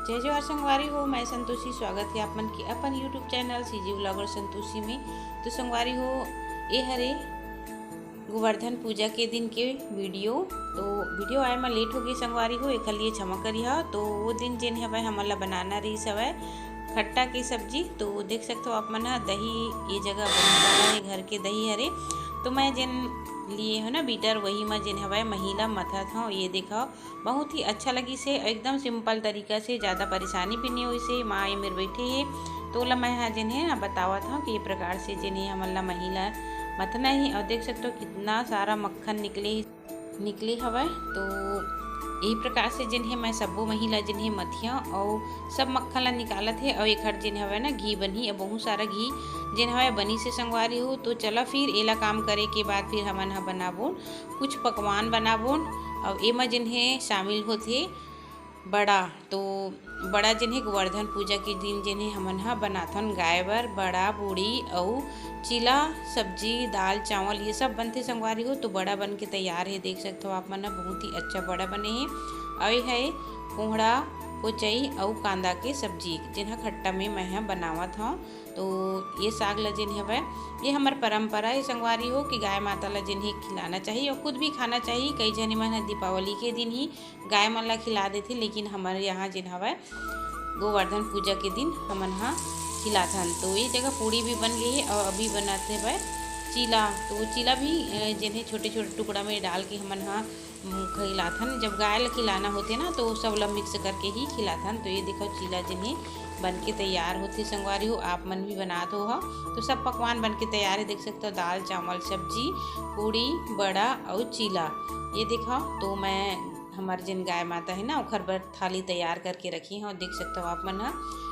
जय जोहार संगवारी हो। मैं संतोषी स्वागत है आप मन के अपन YouTube channel CG blogger Santoshi में। तो संगवारी हो, ये हरे गोवर्धन पूजा के दिन के वीडियो आए में लेट हो गई संगवारी हो, एक लिए क्षमा करी हा। तो वो दिन जिन हवे हमन ला बनाना रही हवे खट्टा की सब्जी। तो देख सकते हो आप मन दही ये जगह बनने वाला है, घर के दही हरे। तो मैं जिन लिए है ना बीटर वही में जिन हवा महिला मथा था। ये देखा बहुत ही अच्छा लगी से, एकदम सिंपल तरीका से, ज़्यादा परेशानी भी नहीं हुई से। माँ ये मेरे बैठे है तो ला मैं जिन्हें बतावा था कि ये प्रकार से जिन्हें हमन ला महिला मथना ही। और देख सकते हो कितना सारा मक्खन निकले हवा। तो यही प्रकार से जिन्हें मैं सबो महिला जिन्हें मथिया और सब मक्खन ला निकालत है। और एक जिन हवे ना घी बनी, और बहुत सारा घी जिन हवे बनी से संगवारी हो। तो चला फिर एला काम करे के बाद फिर हमन हा बनाबो कुछ पकवान बनाबो। और एमा जिन्हें शामिल होते बड़ा। तो बड़ा जिन्हें गोवर्धन पूजा के दिन जिन्हें हमन हा बनाथन गाय बर बड़ा बूढ़ी और चीला सब्जी दाल चावल ये सब बनते संगवारी हो। तो बड़ा बन के तैयार है, देख सकते हो आप मन, बहुत ही अच्छा बड़ा बने हैं। और है कोहड़ा कोचई और कांदा के सब्जी जिन्हें खट्टा में मैं बनावत हूँ। तो ये साग ला जिन हवे ये हमार परंपरा है संगवारी हो कि गाय माता ला जिन्हें खिलाना चाहिए और खुद भी खाना चाहिए। कई जने मन दीपावली के दिन ही गाय मन ला खिला देते, लेकिन हमारे यहाँ जिन हवे गोवर्धन पूजा के दिन हमन हा खिलाथन। तो ये जगह पूड़ी भी बन गई है और अभी बनाते हुए चीला। तो चीला भी जिन्हें छोटे छोटे टुकड़ा में डाल के हमन हा खिलाथन। जब गाय ला खिलाना होते ना तो सब ला मिक्स करके ही खिलाथन। तो ये देखो चीला जिन्हें बन के तैयार होती संगवारी हो, आप मन भी बना दो हो। तो सब पकवान बन के तैयार है, देख सकते हो दाल चावल सब्जी पूड़ी बड़ा और चीला। ये देखो तो मैं हमारे जिन गाय माता है ना ओखर बर थाली तैयार करके रखी है। और देख सकते हो आप मन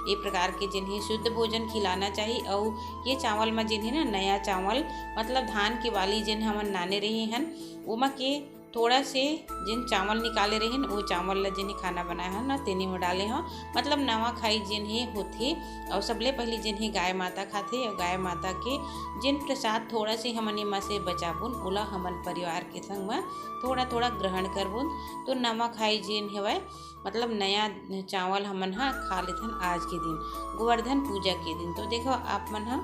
ये प्रकार के जिन्हें शुद्ध भोजन खिलाना चाहिए। और ये चावल में जिन्हें ना नया चावल मतलब धान की वाली जिन हमन नाने रहे हैं ओमा के थोड़ा से जिन चावल निकाले रहे हैं वो चावल ला जिन्हें खाना बनाया है ना तेनी में डाले हैं, मतलब नवा खाई जिन्हें होते। और सबले पहले जिन्हें गाय माता खाते और गाय माता के जिन प्रसाद थोड़ा से हमन एमा से बचाबुन ओला हमन परिवार के संग में थोड़ा थोड़ा ग्रहण करबुन। तो नवा खाई जिन हवे मतलब नया चावल हमन हा खा लेथन आज के दिन गोवर्धन पूजा के दिन। तो देखो आप मन हा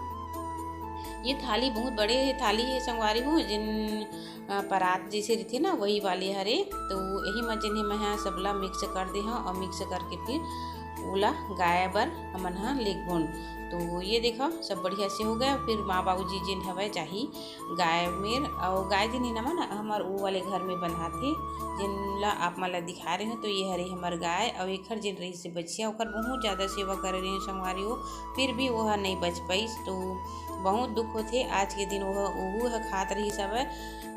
ये थाली बहुत बड़े थाली है संगवारी हो, जिन परात जैसे रहती ना वही वाले हरे। तो यही में जिन्हें मैं सबला मिक्स कर दे हाँ और मिक्स करके फिर ओला गाय बर हमन हा लेगबुन। तो ये देखो सब बढ़िया से हो गया। फिर माँ बाबूजी जिन हवे चाही गाय में और गाय जिन नमन हमार वो वाले घर में बंधाथे जिन ला आप मला दिखा रहे हैं। तो ये हरे हमार गाय और एक जिन रही से बचिया ओकर बहुत ज़्यादा सेवा कर रहे हैं संगवारी हो, फिर भी वह नहीं बच पाई। तो बहुत दुख होते आज के दिन वह खात रही सब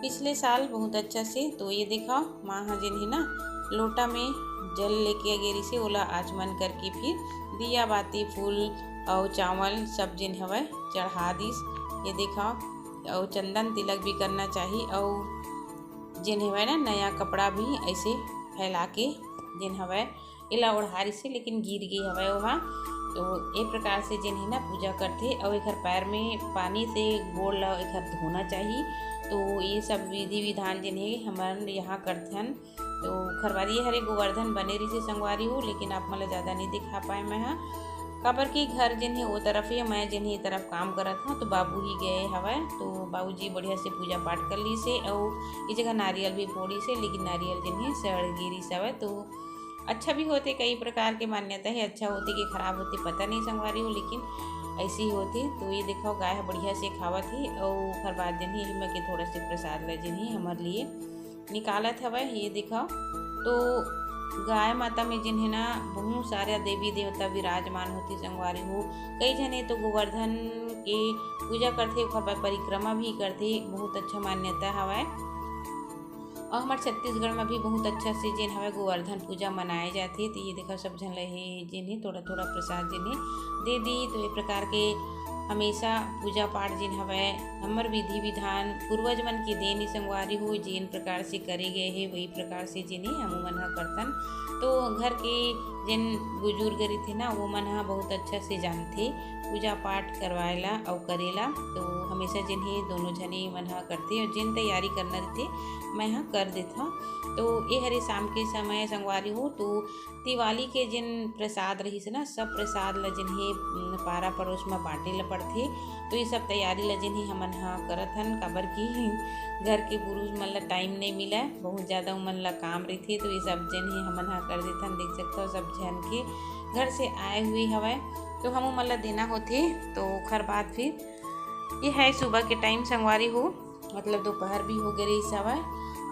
पिछले साल बहुत अच्छा से। तो ये देखा माँ जिन ना लोटा में जल लेके गेरी से ओला आचमन करके फिर दिया बाती फूल और चावल सब जिन हवे चढ़ा दीस। ये देखा और चंदन तिलक भी करना चाहिए। और जिन हवे ना नया कपड़ा भी ऐसे फैला के जिन हवे इला ओढ़ारी से लेकिन गिर गई हवे वहाँ। तो एक प्रकार से जिन्हें ना पूजा करते और एक पैर में पानी से गोड़ ला एक धोना चाहिए। तो ये सब विधि विधान जिन्हें हमारे यहाँ करते हैं। तो खरवारी हरे गोवर्धन बने रही से संगवारी हो, लेकिन आप मतलब ज़्यादा नहीं दिखा पाए मैं हाँ काबर की घर जिन्हें वो तरफ है मैं जिन्हें तरफ काम करा था। तो बाबू ही गए हवा। तो बाबूजी बढ़िया से पूजा पाठ कर ली से और इस जगह नारियल भी फोड़ी से, लेकिन नारियल जिन्हें सड़ गिरी सब। तो अच्छा भी होते, कई प्रकार के मान्यता है, अच्छा होते कि खराब होते पता नहीं संगवारी हो, लेकिन ऐसी ही होती। तो ये देखो गाय बढ़िया से खावा थी और हर बात जिन्हें में के थोड़ा से प्रसाद ला जिन्हें हमारे लिए निकालत हवा। ये देखो तो गाय माता में जिन्हें ना बहुत सारे देवी देवता विराजमान होती संगवारी हो। कई जने तो गोवर्धन के पूजा करते परिक्रमा भी करते, बहुत अच्छा मान्यता हवा। और हमारे छत्तीसगढ़ में भी बहुत अच्छा से जिन हवे गोवर्धन पूजा मनाए जाती है। तो ये देखो सब जन रहे जिन्हें थोड़ा थोड़ा प्रसाद जिन्हें दे दी। तो ये प्रकार के हमेशा पूजा पाठ जिन हवै हमर विधि विधान पूर्वज मन के देन संगवारी हो, जिन प्रकार से करे गए है वही प्रकार से जिन्हें हम मन ह करतन। तो घर के जिन बुजुर्ग रहिथे ना वो मन ह बहुत अच्छा से जानथे पूजा पाठ करवाएला और करेला। तो हमेशा जिन्हें दोनों जने मन ह करथे और जिन तैयारी करना रहथे मैं ह कर देता। तो ये हरे शाम के समय संगवारी हो तो दिवाली के जिन प्रसाद रहीस ना सब प्रसाद ला जिन्हें पारा पड़ोस में बांटे ला पड़थे। तो ये सब तैयारी ला जिन्हें हमन ह करत हन, काबर की घर के पुरुष मन ला टाइम नहीं मिला, बहुत ज़्यादा उमन ला काम रही। तो ये सब जिन्हें हमन ह कर देथन। देख सकते हो सब जन के घर से आए हुए हवै तो हम मन ला देना होथे। तो खर बात फिर ये है सुबह के टाइम संगवारी हो, मतलब दोपहर भी हो गए रही हवै।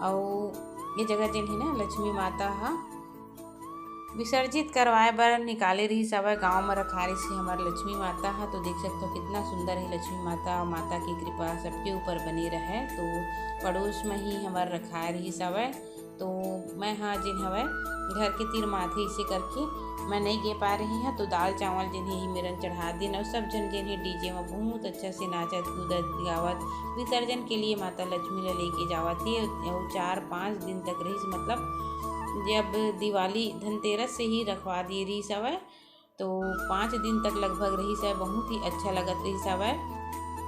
और ये जगह जिन है ना लक्ष्मी माता हा विसर्जित करवाए बर निकाले रही हवै, गाँव में रखा रही से हमारे लक्ष्मी माता हा। तो देख सकते हो कितना सुंदर है लक्ष्मी माता, माता की कृपा सबके ऊपर बनी रहे। तो पड़ोस में ही हमारे रखा रही हवै। तो मैं हाँ जिन हवै घर के तीर माथे इसे करके मैं नहीं गे पा रही हैं। तो दाल चावल जिन्हें ही मेरन चढ़ा दिन और सब जन जिन्हें डीजे में बहुत अच्छा से नाचत कूदत गावत विसर्जन के लिए माता लक्ष्मी ला लेके जावत थी। और 4-5 दिन तक रही, मतलब जब दिवाली धनतेरस से ही रखवा दी रही हवै तो 5 दिन तक लगभग रही है। बहुत ही अच्छा लगत रही हवै।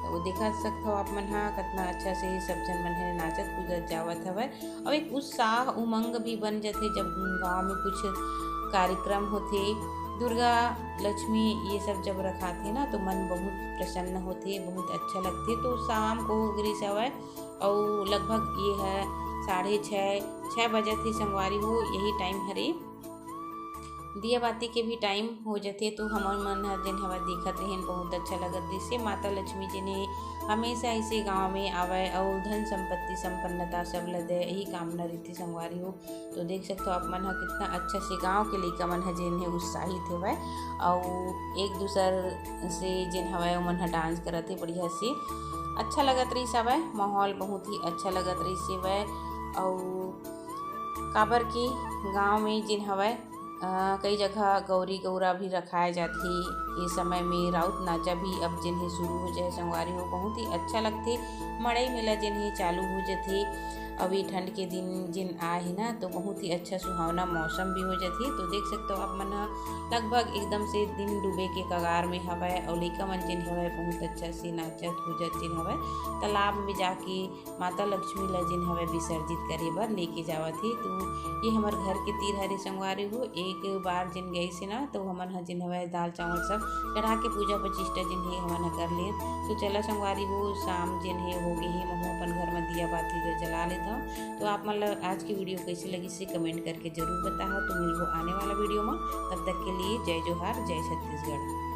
तो देखा सकते हो आप मन हाँ कितना अच्छा से सब जन मन है नाचत कूदत जावत हवै। और एक उत्साह उमंग भी बन जाते जब गाँव में कुछ कार्यक्रम होते, दुर्गा लक्ष्मी ये सब जब रखाते ना तो मन बहुत प्रसन्न होते, बहुत अच्छा लगते। तो शाम को गिरी हवै और लगभग ये है 6:30 बजे थी संगवारी हो, यही टाइम हरे दिया बाती के भी टाइम हो जाते। तो हमर मन हर जिन हवा दिखत रहें बहुत अच्छा लगत जिससे माता लक्ष्मी जिन्हें हमेशा इसे गांव में आवे और धन संपत्ति संपन्नता सब ल दे, यही कामना रीति संगवारी हो। तो देख सकते हो आप मन ह कितना अच्छा से गांव के लइका मन ह जिन्हें उत्साहित हवै और एक दूसर से जिन हवै मन ह डांस करत है बढ़िया से, अच्छा लगत रही हवै। माहौल बहुत ही अच्छा लगत रही हवै। और काबर की गांव में जिन हवै कई जगह गौरी गौरा भी रखाए जाती। ये समय में राउत नाचा भी अब जिन्हें शुरू हो जाए संगवारी हो, बहुत ही अच्छा लगते। मड़ई मेला जिन्हें चालू हो जाते अभी ठंड के दिन जिन आए है ना तो बहुत ही अच्छा सुहावना मौसम भी हो जाती। तो देख सकते हो आप मन लगभग एकदम से दिन डूबे के कगार में हवै और लइका मन जिन हवै बहुत अच्छा से नाचत कूदत जिन हवै तालाब में जाके माता लक्ष्मी ला जिन हवै विसर्जित करे बर लेके जावत ही। तो ये हमार घर के तीर हरे संगवारी हो, एक बार जिन गई से ना तो हमन ह जिन हवै दाल चावल सब चढ़ा के पूजा प्रतिष्ठा जिन है हमन ह कर लिए। तो चला संगवारी हो शाम जिन है हो गई है, मैं अपन घर में दिया बाती जला लेता। तो आप मतलब आज की वीडियो कैसी लगी से कमेंट करके जरूर बताओ। तो मिलो आने वाला वीडियो में, तब तक के लिए जय जोहार, जय छत्तीसगढ़।